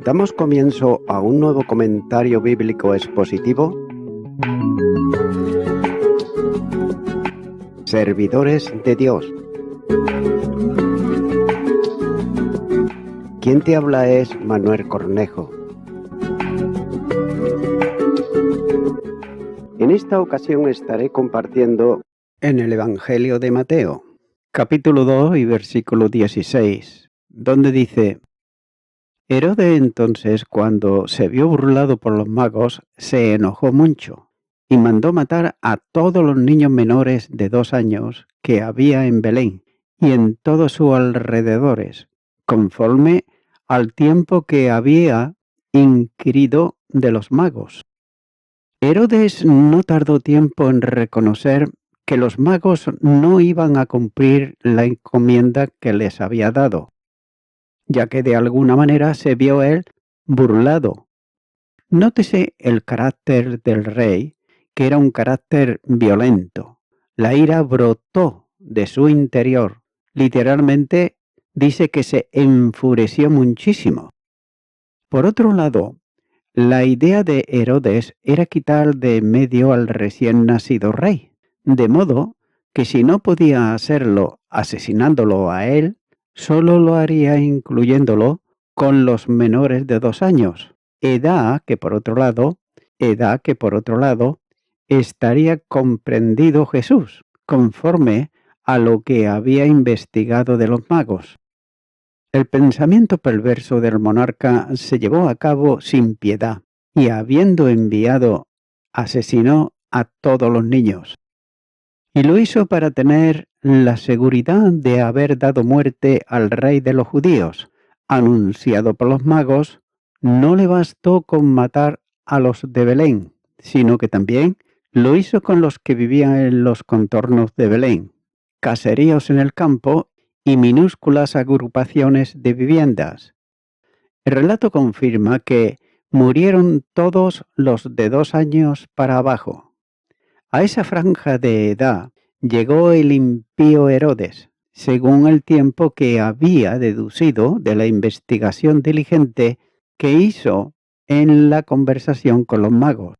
Damos comienzo a un nuevo comentario bíblico expositivo. Servidores de Dios. Quien te habla es Manuel Cornejo. En esta ocasión estaré compartiendo en el Evangelio de Mateo, capítulo 2 y versículo 16, donde dice: Herodes entonces, cuando se vio burlado por los magos, se enojó mucho y mandó matar a todos los niños menores de 2 años que había en Belén y en todos sus alrededores, conforme al tiempo que había inquirido de los magos. Herodes no tardó tiempo en reconocer que los magos no iban a cumplir la encomienda que les había dado, ya que de alguna manera se vio él burlado. Nótese el carácter del rey, que era un carácter violento. La ira brotó de su interior. Literalmente dice que se enfureció muchísimo. Por otro lado, la idea de Herodes era quitar de en medio al recién nacido rey, de modo que si no podía hacerlo asesinándolo a él, solo lo haría incluyéndolo con los menores de 2 años, edad que por otro lado estaría comprendido Jesús, conforme a lo que había investigado de los magos. El pensamiento perverso del monarca se llevó a cabo sin piedad, y habiendo enviado, asesinó a todos los niños. Y lo hizo para tener la seguridad de haber dado muerte al rey de los judíos, anunciado por los magos. No le bastó con matar a los de Belén, sino que también lo hizo con los que vivían en los contornos de Belén, caseríos en el campo y minúsculas agrupaciones de viviendas. El relato confirma que murieron todos los de 2 años para abajo. A esa franja de edad llegó el impío Herodes, según el tiempo que había deducido de la investigación diligente que hizo en la conversación con los magos.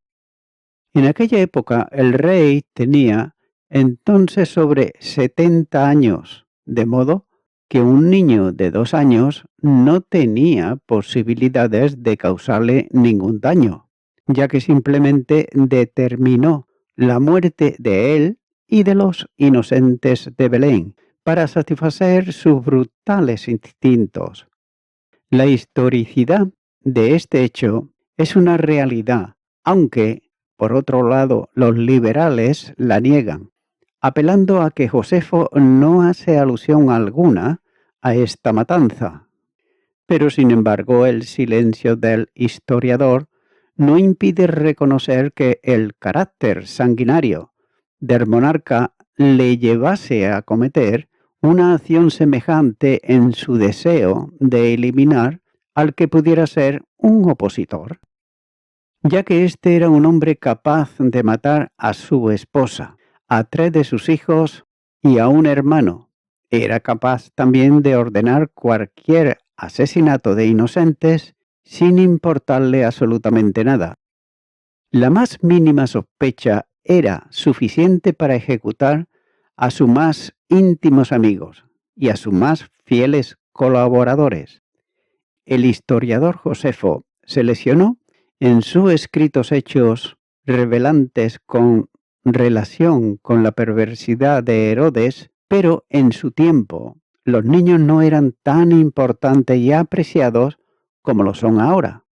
En aquella época el rey tenía entonces sobre 70 años, de modo que un niño de 2 años no tenía posibilidades de causarle ningún daño, ya que simplemente determinó la muerte de él y de los inocentes de Belén para satisfacer sus brutales instintos. La historicidad de este hecho es una realidad, aunque, por otro lado, los liberales la niegan, apelando a que Josefo no hace alusión alguna a esta matanza. Pero, sin embargo, el silencio del historiador no impide reconocer que el carácter sanguinario del monarca le llevase a cometer una acción semejante en su deseo de eliminar al que pudiera ser un opositor, ya que éste era un hombre capaz de matar a su esposa, a 3 de sus hijos y a un hermano. Era capaz también de ordenar cualquier asesinato de inocentes sin importarle absolutamente nada. La más mínima sospecha era suficiente para ejecutar a sus más íntimos amigos y a sus más fieles colaboradores. El historiador Josefo seleccionó en sus escritos hechos revelantes con relación con la perversidad de Herodes, pero en su tiempo los niños no eran tan importantes y apreciados como lo son ahora.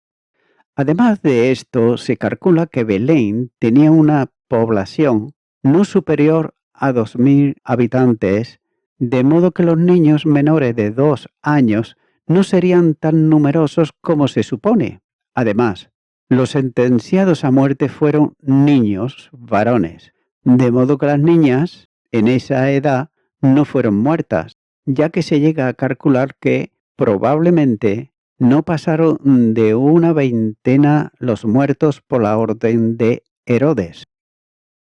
Además de esto, se calcula que Belén tenía una población no superior a 2.000 habitantes, de modo que los niños menores de 2 años no serían tan numerosos como se supone. Además, los sentenciados a muerte fueron niños varones, de modo que las niñas en esa edad no fueron muertas, ya que se llega a calcular que probablemente no pasaron de una veintena los muertos por la orden de Herodes.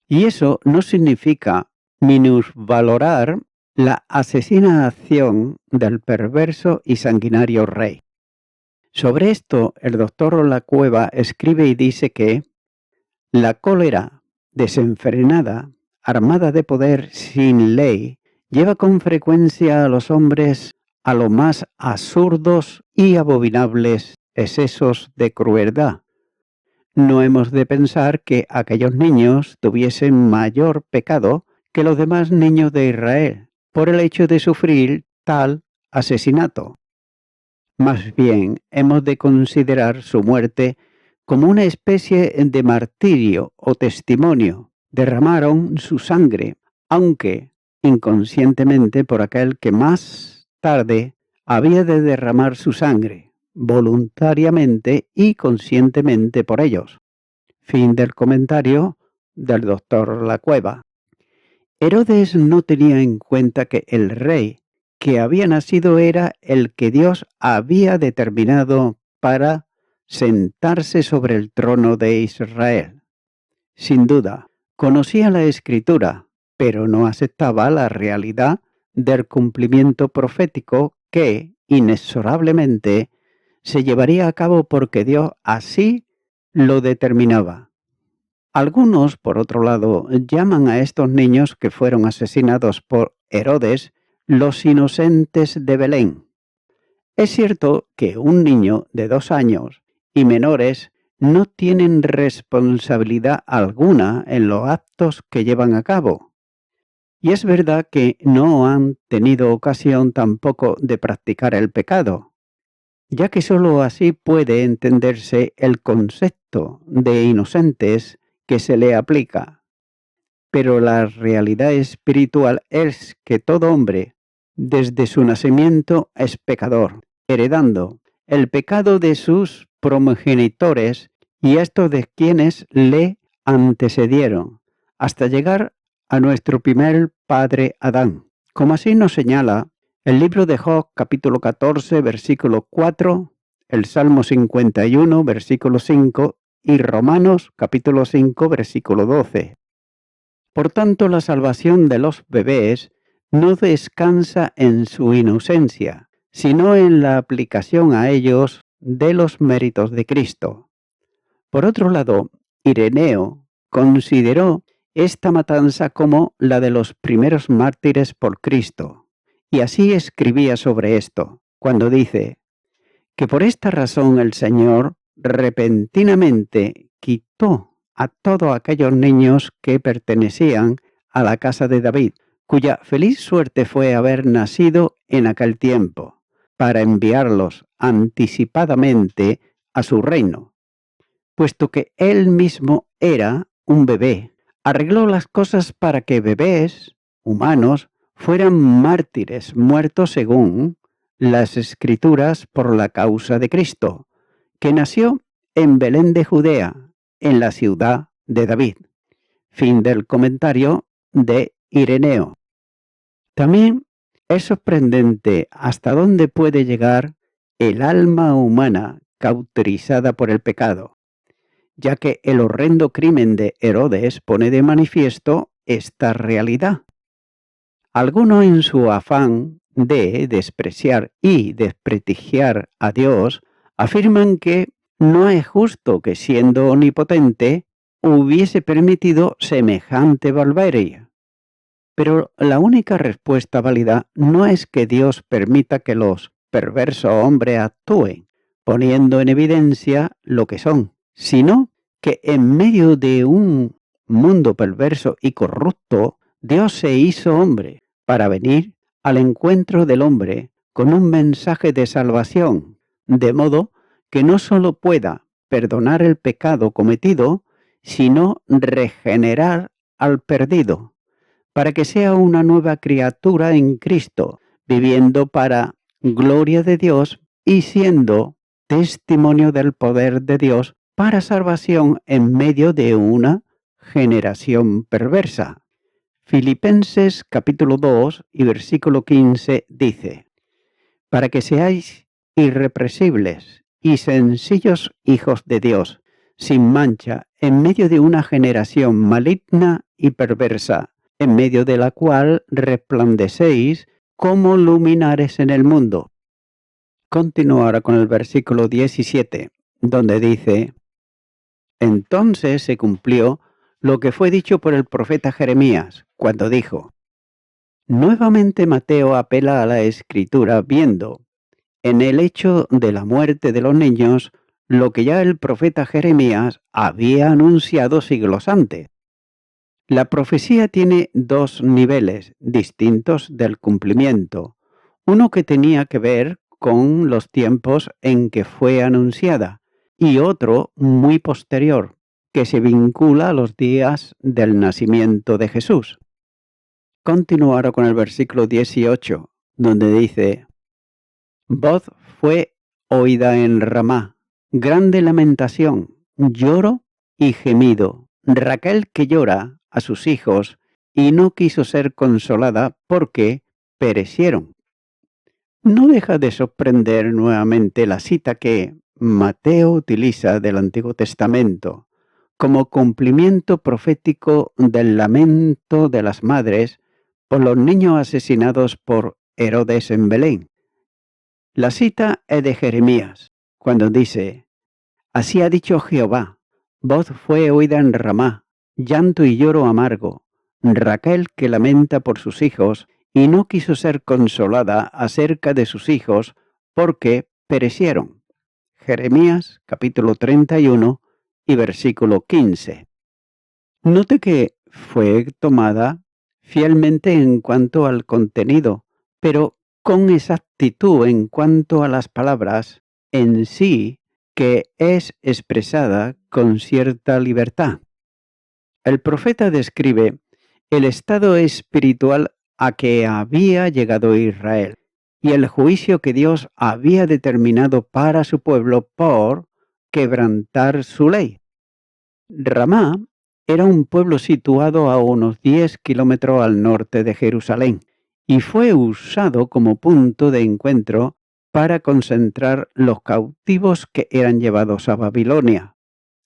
Y eso no significa minusvalorar la asesina acción del perverso y sanguinario rey. Sobre esto, el doctor Lacueva escribe y dice que la cólera desenfrenada, armada de poder sin ley, lleva con frecuencia a los hombres a lo más absurdos y abominables excesos de crueldad. No hemos de pensar que aquellos niños tuviesen mayor pecado que los demás niños de Israel por el hecho de sufrir tal asesinato. Más bien, hemos de considerar su muerte como una especie de martirio o testimonio. Derramaron su sangre, aunque inconscientemente por aquel que más tarde había de derramar su sangre, voluntariamente y conscientemente por ellos. Fin del comentario del doctor Lacueva. Herodes no tenía en cuenta que el rey que había nacido era el que Dios había determinado para sentarse sobre el trono de Israel. Sin duda, conocía la Escritura, pero no aceptaba la realidad del cumplimiento profético que, inexorablemente, se llevaría a cabo porque Dios así lo determinaba. Algunos, por otro lado, llaman a estos niños que fueron asesinados por Herodes los inocentes de Belén. Es cierto que un niño de 2 años y menores no tienen responsabilidad alguna en los actos que llevan a cabo. Y es verdad que no han tenido ocasión tampoco de practicar el pecado, ya que sólo así puede entenderse el concepto de inocentes que se le aplica. Pero la realidad espiritual es que todo hombre, desde su nacimiento, es pecador, heredando el pecado de sus progenitores y estos de quienes le antecedieron, hasta llegar a nuestro primer padre Adán. Como así nos señala el libro de Job, capítulo 14, versículo 4, el Salmo 51, versículo 5 y Romanos, capítulo 5, versículo 12. Por tanto, la salvación de los bebés no descansa en su inocencia, sino en la aplicación a ellos de los méritos de Cristo. Por otro lado, Ireneo consideró esta matanza como la de los primeros mártires por Cristo, y así escribía sobre esto, cuando dice que por esta razón el Señor repentinamente quitó a todos aquellos niños que pertenecían a la casa de David, cuya feliz suerte fue haber nacido en aquel tiempo, para enviarlos anticipadamente a su reino. Puesto que él mismo era un bebé, arregló las cosas para que bebés humanos fueran mártires muertos según las Escrituras por la causa de Cristo, que nació en Belén de Judea, en la ciudad de David. Fin del comentario de Ireneo. También es sorprendente hasta dónde puede llegar el alma humana cauterizada por el pecado, ya que el horrendo crimen de Herodes pone de manifiesto esta realidad. Algunos en su afán de despreciar y desprestigiar a Dios afirman que no es justo que siendo omnipotente hubiese permitido semejante barbarie. Pero la única respuesta válida no es que Dios permita que los perversos hombres actúen, poniendo en evidencia lo que son, sino que en medio de un mundo perverso y corrupto, Dios se hizo hombre para venir al encuentro del hombre con un mensaje de salvación, de modo que no solo pueda perdonar el pecado cometido, sino regenerar al perdido, para que sea una nueva criatura en Cristo, viviendo para gloria de Dios y siendo testimonio del poder de Dios para salvación en medio de una generación perversa. Filipenses capítulo 2 y versículo 15 dice: para que seáis irrepresibles y sencillos hijos de Dios, sin mancha, en medio de una generación maligna y perversa, en medio de la cual resplandecéis como luminares en el mundo. Continúo ahora con el versículo 17, donde dice: Entonces se cumplió lo que fue dicho por el profeta Jeremías, cuando dijo: Nuevamente Mateo apela a la Escritura viendo en el hecho de la muerte de los niños lo que ya el profeta Jeremías había anunciado siglos antes. La profecía tiene dos niveles distintos del cumplimiento. Uno que tenía que ver con los tiempos en que fue anunciada y otro muy posterior, que se vincula a los días del nacimiento de Jesús. Continúo ahora con el versículo 18, donde dice: Voz fue oída en Ramá, grande lamentación, lloro y gemido. Raquel que llora a sus hijos y no quiso ser consolada porque perecieron. No deja de sorprender nuevamente la cita que Mateo utiliza del Antiguo Testamento como cumplimiento profético del lamento de las madres por los niños asesinados por Herodes en Belén. La cita es de Jeremías, cuando dice: Así ha dicho Jehová, voz fue oída en Ramá, llanto y lloro amargo, Raquel que lamenta por sus hijos, y no quiso ser consolada acerca de sus hijos, porque perecieron. Jeremías capítulo 31 y versículo 15. Note que fue tomada fielmente en cuanto al contenido, pero con exactitud en cuanto a las palabras en sí, que es expresada con cierta libertad. El profeta describe el estado espiritual a que había llegado Israel y el juicio que Dios había determinado para su pueblo por quebrantar su ley. Ramá era un pueblo situado a unos 10 kilómetros al norte de Jerusalén y fue usado como punto de encuentro para concentrar los cautivos que eran llevados a Babilonia.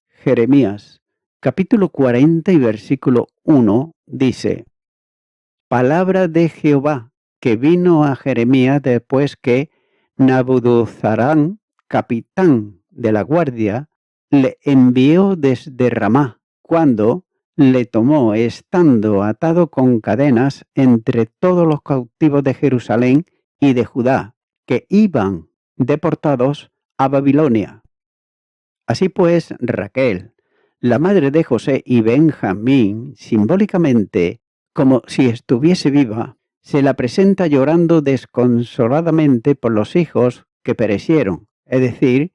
Jeremías, capítulo 40 y versículo 1 dice: Palabra de Jehová que vino a Jeremías después que Nabuzaradán, capitán de la guardia, le envió desde Ramá, cuando le tomó estando atado con cadenas entre todos los cautivos de Jerusalén y de Judá, que iban deportados a Babilonia. Así pues, Raquel, la madre de José y Benjamín, simbólicamente, como si estuviese viva, se la presenta llorando desconsoladamente por los hijos que perecieron, es decir,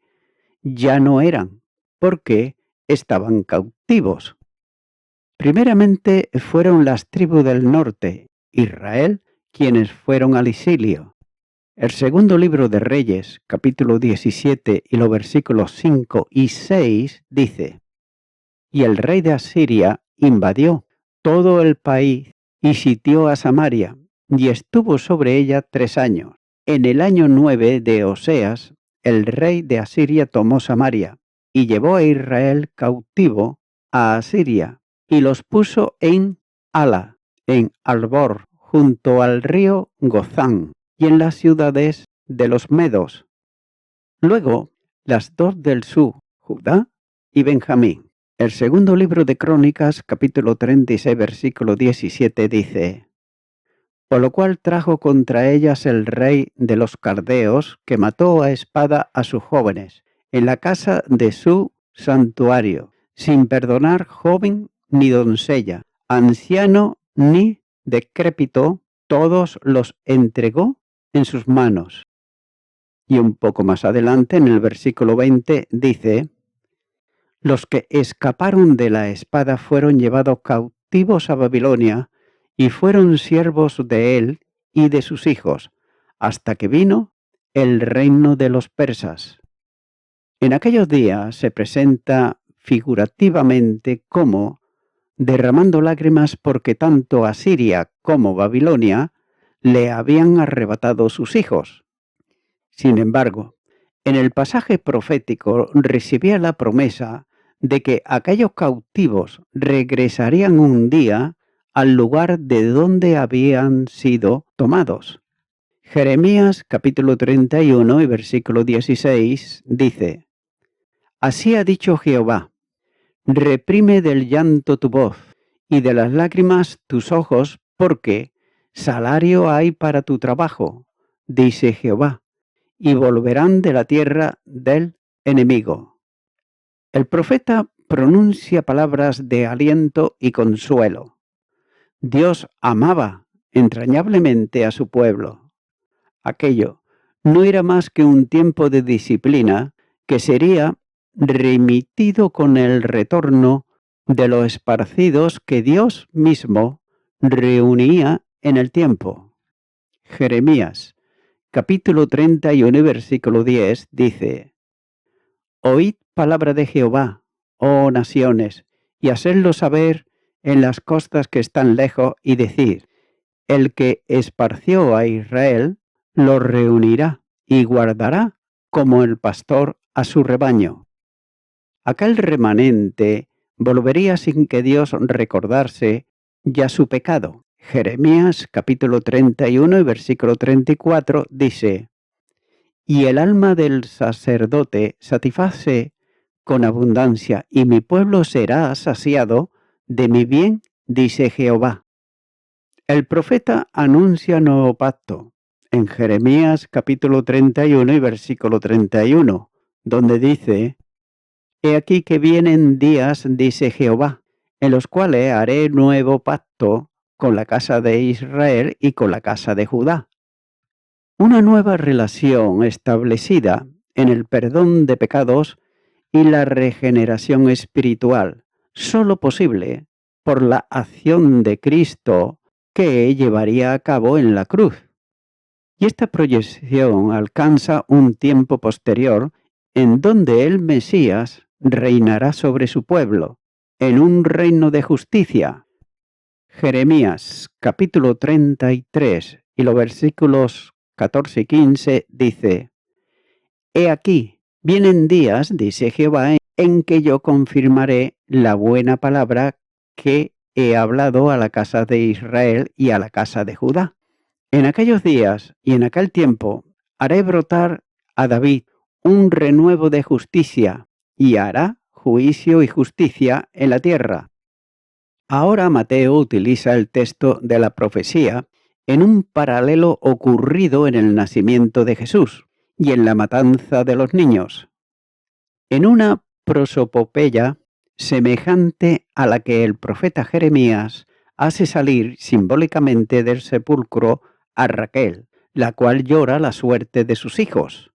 ya no eran, porque estaban cautivos. Primeramente fueron las tribus del norte, Israel, quienes fueron al exilio. El segundo libro de Reyes, capítulo 17 y los versículos 5 y 6 dice: Y el rey de Asiria invadió todo el país y sitió a Samaria, y estuvo sobre ella 3 años. En el año 9 de Oseas, el rey de Asiria tomó Samaria, y llevó a Israel cautivo a Asiria, y los puso en Hala, en Albor, junto al río Gozán, y en las ciudades de los medos. Luego, las dos del sur, Judá y Benjamín. El segundo libro de Crónicas, capítulo 36, versículo 17, dice: Por lo cual trajo contra ellas el rey de los caldeos, que mató a espada a sus jóvenes, en la casa de su santuario, sin perdonar joven ni doncella, anciano ni decrépito, todos los entregó en sus manos. Y un poco más adelante, en el versículo 20, dice: Los que escaparon de la espada fueron llevados cautivos a Babilonia y fueron siervos de él y de sus hijos, hasta que vino el reino de los persas. En aquellos días se presenta figurativamente como derramando lágrimas porque tanto Asiria como Babilonia le habían arrebatado sus hijos. Sin embargo, en el pasaje profético recibía la promesa de que aquellos cautivos regresarían un día al lugar de donde habían sido tomados. Jeremías capítulo 31 y versículo 16 dice: Así ha dicho Jehová: reprime del llanto tu voz y de las lágrimas tus ojos, porque salario hay para tu trabajo, dice Jehová, y volverán de la tierra del enemigo. El profeta pronuncia palabras de aliento y consuelo. Dios amaba entrañablemente a su pueblo. Aquello no era más que un tiempo de disciplina que sería remitido con el retorno de los esparcidos que Dios mismo reunía en el tiempo. Jeremías, capítulo 31, versículo 10, dice: Oíd palabra de Jehová, oh naciones, y hacedlo saber en las costas que están lejos, y decir: el que esparció a Israel lo reunirá y guardará como el pastor a su rebaño. Aquel remanente volvería sin que Dios recordase ya su pecado. Jeremías capítulo 31 y versículo 34 dice: Y el alma del sacerdote satisface con abundancia, y mi pueblo será saciado de mi bien, dice Jehová. El profeta anuncia nuevo pacto en Jeremías capítulo 31 y versículo 31, donde dice: He aquí que vienen días, dice Jehová, en los cuales haré nuevo pacto con la casa de Israel y con la casa de Judá. Una nueva relación establecida en el perdón de pecados y la regeneración espiritual, sólo posible por la acción de Cristo que llevaría a cabo en la cruz. Y esta proyección alcanza un tiempo posterior en donde el Mesías reinará sobre su pueblo, en un reino de justicia. Jeremías capítulo 33 y los versículos 14 y 15 dice: He aquí, vienen días, dice Jehová, en que yo confirmaré la buena palabra que he hablado a la casa de Israel y a la casa de Judá. En aquellos días y en aquel tiempo haré brotar a David un renuevo de justicia, y hará juicio y justicia en la tierra. Ahora Mateo utiliza el texto de la profecía en un paralelo ocurrido en el nacimiento de Jesús y en la matanza de los niños, en una prosopopeya semejante a la que el profeta Jeremías hace salir simbólicamente del sepulcro a Raquel, la cual llora la suerte de sus hijos.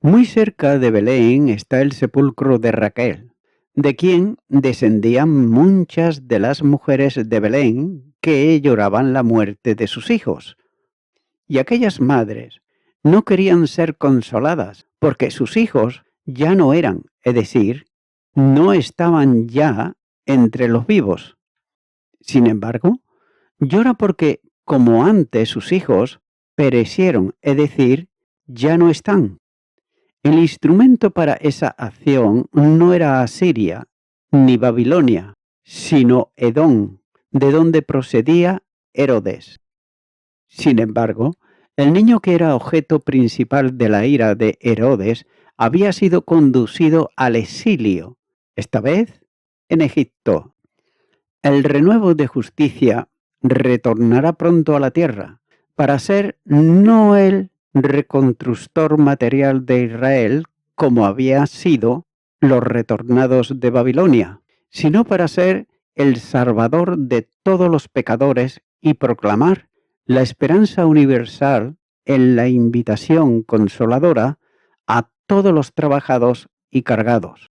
Muy cerca de Belén está el sepulcro de Raquel, de quien descendían muchas de las mujeres de Belén que lloraban la muerte de sus hijos. Y aquellas madres no querían ser consoladas, porque sus hijos ya no eran, es decir, no estaban ya entre los vivos. Sin embargo, llora porque, como antes sus hijos, perecieron, es decir, ya no están. El instrumento para esa acción no era Asiria ni Babilonia, sino Edom, de donde procedía Herodes. Sin embargo, el niño que era objeto principal de la ira de Herodes había sido conducido al exilio, esta vez en Egipto. El renuevo de justicia retornará pronto a la tierra para ser no el reconstructor material de Israel como había sido los retornados de Babilonia, sino para ser el salvador de todos los pecadores y proclamar la esperanza universal en la invitación consoladora a todos los trabajados y cargados.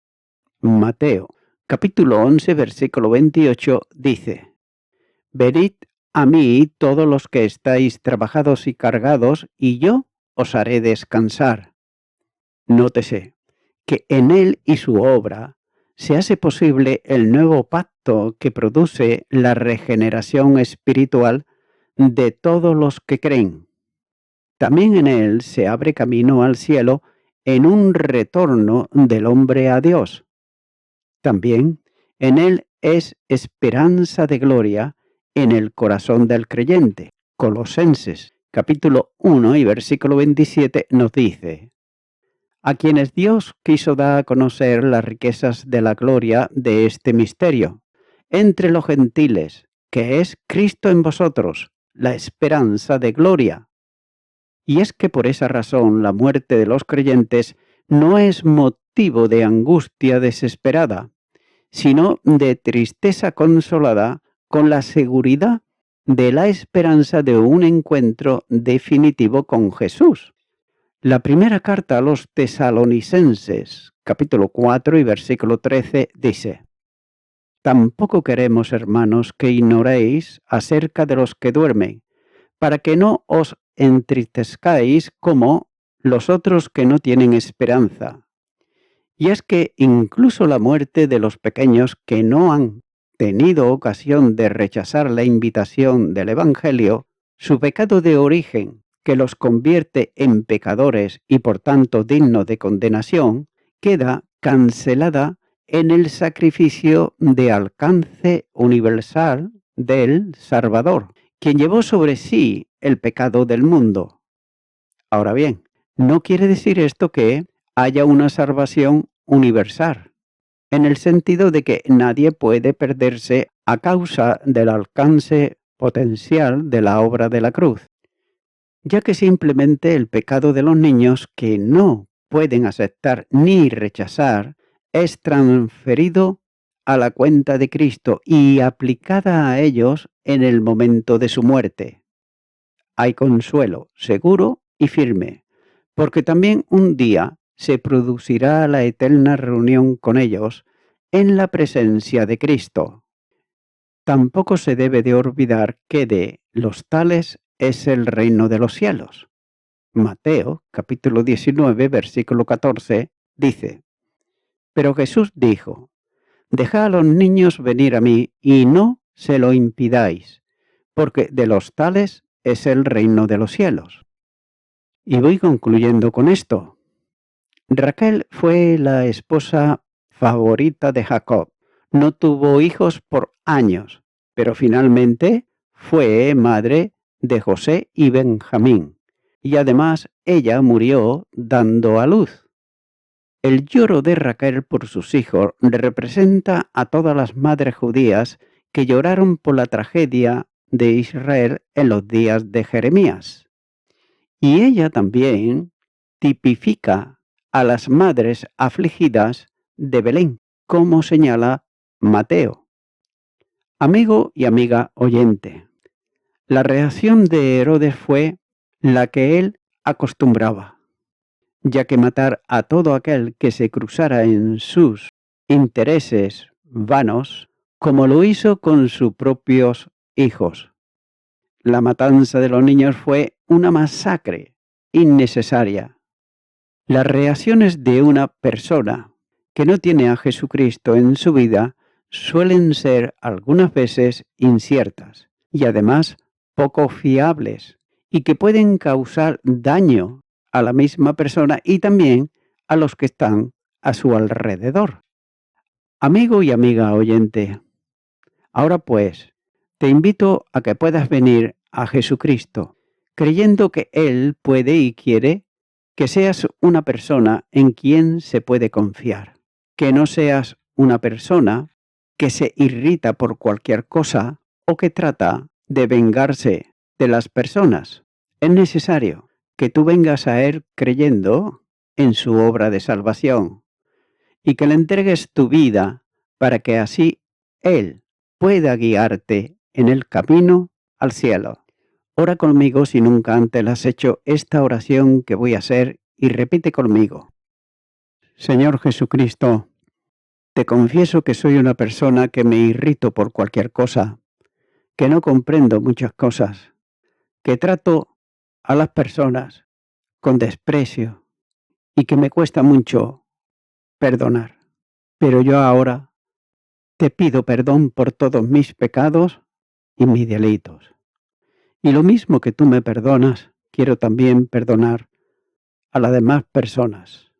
Mateo capítulo 11 versículo 28 dice: Venid a mí todos los que estáis trabajados y cargados, y yo os haré descansar. Nótese que en él y su obra se hace posible el nuevo pacto que produce la regeneración espiritual de todos los que creen. También en él se abre camino al cielo en un retorno del hombre a Dios. También en él es esperanza de gloria en el corazón del creyente. Colosenses capítulo 1 y versículo 27 nos dice: a quienes Dios quiso dar a conocer las riquezas de la gloria de este misterio, entre los gentiles, que es Cristo en vosotros, la esperanza de gloria. Y es que por esa razón la muerte de los creyentes no es motivo de angustia desesperada, sino de tristeza consolada con la seguridad de la esperanza de un encuentro definitivo con Jesús. La primera carta a los tesalonicenses, capítulo 4 y versículo 13, dice: tampoco queremos, hermanos, que ignoréis acerca de los que duermen, para que no os entristezcáis como los otros que no tienen esperanza. Y es que incluso la muerte de los pequeños que no han tenido ocasión de rechazar la invitación del Evangelio, su pecado de origen, que los convierte en pecadores y por tanto dignos de condenación, queda cancelada en el sacrificio de alcance universal del Salvador, quien llevó sobre sí el pecado del mundo. Ahora bien, no quiere decir esto que haya una salvación universal, en el sentido de que nadie puede perderse a causa del alcance potencial de la obra de la cruz, ya que simplemente el pecado de los niños que no pueden aceptar ni rechazar es transferido a la cuenta de Cristo y aplicada a ellos en el momento de su muerte. Hay consuelo seguro y firme, porque también un día se producirá la eterna reunión con ellos en la presencia de Cristo. Tampoco se debe de olvidar que de los tales es el reino de los cielos. Mateo, capítulo 19, versículo 14, dice: pero Jesús dijo: dejad a los niños venir a mí y no se lo impidáis, porque de los tales es el reino de los cielos. Y voy concluyendo con esto. Raquel fue la esposa favorita de Jacob. No tuvo hijos por años, pero finalmente fue madre de José y Benjamín. Y además ella murió dando a luz. El lloro de Raquel por sus hijos representa a todas las madres judías que lloraron por la tragedia de Israel en los días de Jeremías. Y ella también tipifica a las madres afligidas de Belén, como señala Mateo. Amigo y amiga oyente, la reacción de Herodes fue la que él acostumbraba, ya que matar a todo aquel que se cruzara en sus intereses vanos, como lo hizo con sus propios hijos. La matanza de los niños fue una masacre innecesaria. Las reacciones de una persona que no tiene a Jesucristo en su vida suelen ser algunas veces inciertas y además poco fiables y que pueden causar daño a la misma persona y también a los que están a su alrededor. Amigo y amiga oyente, ahora pues, te invito a que puedas venir a Jesucristo, creyendo que Él puede y quiere que seas una persona en quien se puede confiar, que no seas una persona que se irrita por cualquier cosa o que trata de vengarse de las personas. Es necesario que tú vengas a Él creyendo en su obra de salvación y que le entregues tu vida para que así Él pueda guiarte en el camino al cielo. Ora conmigo si nunca antes has hecho esta oración que voy a hacer y repite conmigo. Señor Jesucristo, te confieso que soy una persona que me irrito por cualquier cosa, que no comprendo muchas cosas, que trato a las personas con desprecio y que me cuesta mucho perdonar. Pero yo ahora te pido perdón por todos mis pecados y mis delitos. Y lo mismo que tú me perdonas, quiero también perdonar a las demás personas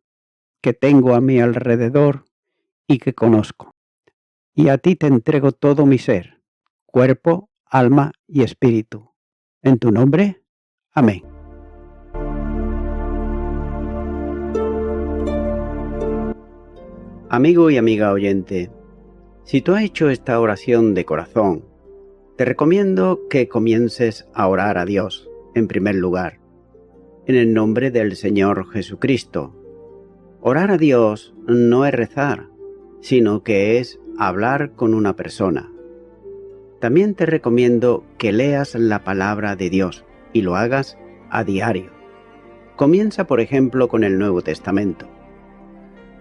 que tengo a mi alrededor y que conozco. Y a ti te entrego todo mi ser, cuerpo, alma y espíritu. En tu nombre, Amén. Amigo y amiga oyente, si tú has hecho esta oración de corazón, te recomiendo que comiences a orar a Dios, en primer lugar, en el nombre del Señor Jesucristo. Orar a Dios no es rezar, sino que es hablar con una persona. También te recomiendo que leas la palabra de Dios y lo hagas a diario. Comienza, por ejemplo, con el Nuevo Testamento.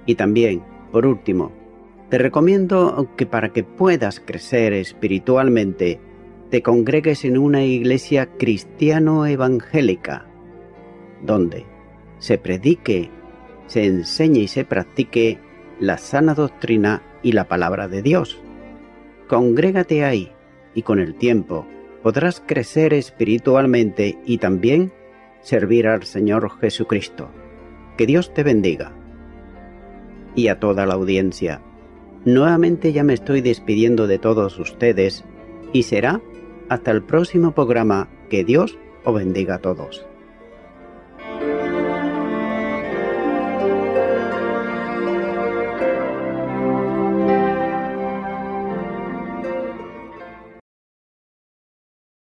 Y también, por último, te recomiendo que para que puedas crecer espiritualmente, te congregues en una iglesia cristiano-evangélica, donde se predique, se enseñe y se practique la sana doctrina y la palabra de Dios. Congrégate ahí y con el tiempo podrás crecer espiritualmente y también servir al Señor Jesucristo. Que Dios te bendiga. Y a toda la audiencia, nuevamente ya me estoy despidiendo de todos ustedes y será hasta el próximo programa. Que Dios os bendiga a todos.